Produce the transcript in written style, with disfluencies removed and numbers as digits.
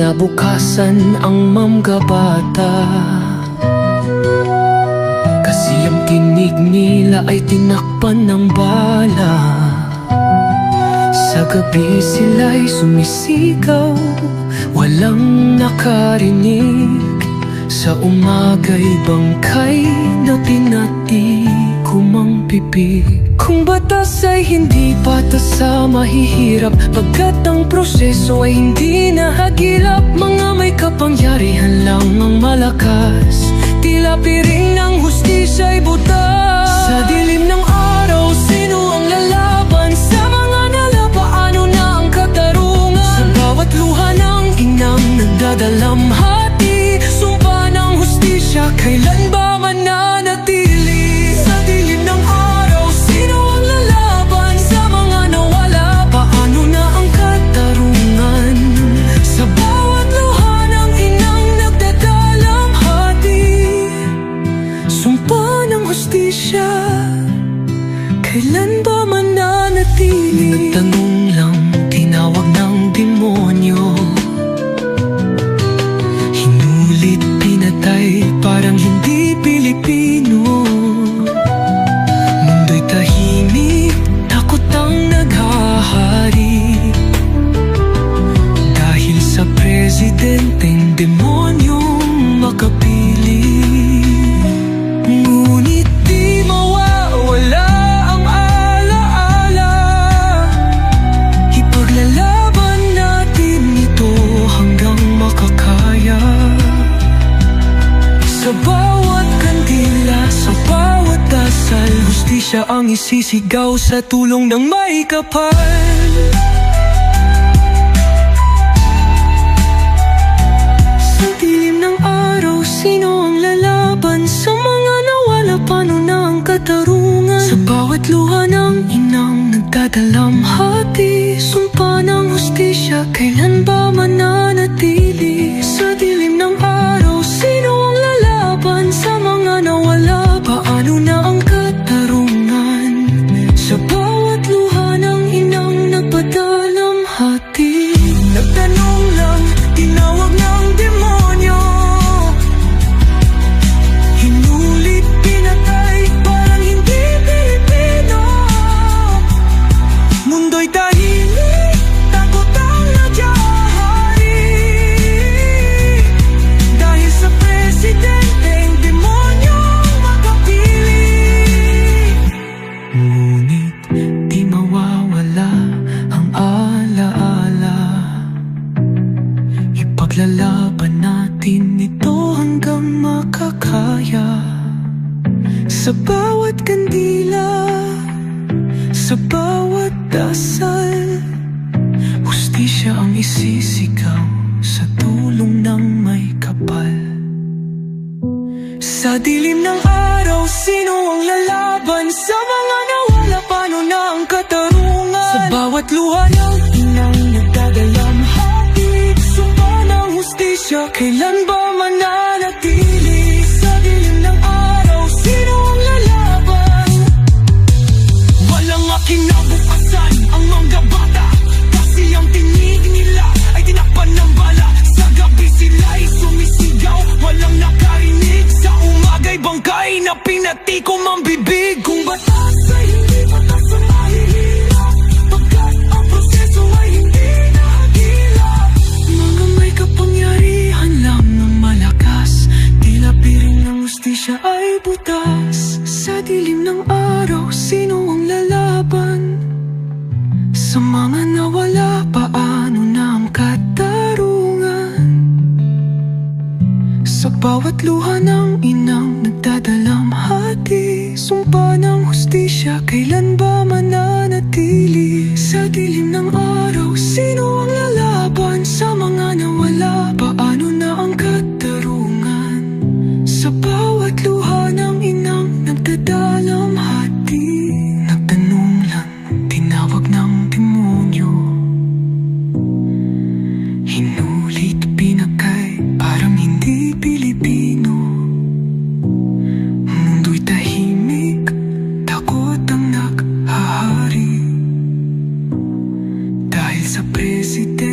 kinabukasan ang mamgabata. Kasi ang tinig nila ay tinakpan ng bala. Sa gabi sila'y sumisigaw, walang nakarinig. Sa umaga'y bangkay na tinatikom ang pipig. Kung batas ay hindi patas sa mahihirap, pagkat ang proseso ay hindi nahagilap. Mga may kapangyarihan lang ang malakas, tila piring ng hustisya ay butas. Sa dilim ng araw, sino ang lalaban? Sa mga nalapaano na ang katarungan? Sa bawat luha ng inang nagdadalamhati, sumpa ng hustisya, kailan ba mananatili? Sa dilim ng araw, sino ang lalaban? Sa mga nawala, paano na ang katarungan? Sa bawat luha ng inang nagdadalamhati, sumpa ng hustisya, kailan ba mananatili? Nagtanong lang, tinawag ng demonyo, hinulit, pinatay, parang hindi Pilipino. Mundo'y tahimik, takot ang naghahari, dahil sa presidenteng demonyong makapili. Ngunit di mawawala ang alaala, ipaglalaban natin ito hanggang makakaya. Sa bawat kandila, sa bawat dasal, hustisya ang isisigaw sa tulong ng may kapal. Sa dilim ng araw, sino ang lalaban? Sa mga nawala, paano na ang katarungan? Sa bawat luha ng inang nagdadalamhati, sumpa ng hustisya, kailan ba mananatili? Sa dilim ng araw, sino ang lalaban? Sa mga nawala, paano na ang katarungan? Sa bawat luha ng inang nagdadalamhati, nagtanong lang, tinawag ng demonyo, hinulit, pinatay, parang hindi Pilipino. Mundo'y tahimik, takot ang naghahari, dahil sa presidenteng demonyong makapili. Ngunit di mawawala ang alaala, ipaglalaban natin ito hanggang makakaya. Sa bawat kandila, sa bawat dasal, hustisya ang isisigaw sa tulong ng may kapal. Sa dilim ng araw, sino ang lalaban? Sa mga nawala, paano na ang katarungan? Sa bawat luha ng inang nagdadalamhati, sumpa ng hustisya, kailan ba mananatili? Sa dilim ng araw, sino ang lalaban? Walang kinabukasan ang mga bata, kasi ang tinig nila ay tinakpan ng bala. Sa gabi sila'y sumisigaw, walang nakarinig. Sa umaga'y bangkay na pinatikom ang bibig. Kung batas ay hindi patas sa mahihirap, pagkat ang proseso ay hindi nahagilap. Mga may kapangyarihan lang ng malakas, tila piring ng hustisya ay butas. Sa dilim ng araw, sino ang lalaban? Sa mga nawala, paano na ang katarungan? Sa bawat luha ng inang nagdadalamhati, sumpa ng hustisya, kailan ba mananatili? Sa dilim ng araw, sino ang lalaban? Sa mga nawala, paano na ang katarungan? Sa bawat luha ng inang nagdadalamhati, nagtanong lang, tinawag ng demonyo, hinulit, pinakay, parang hindi Pilipino. Mundo'y tahimik, takot ang naghahari, dahil sa presidente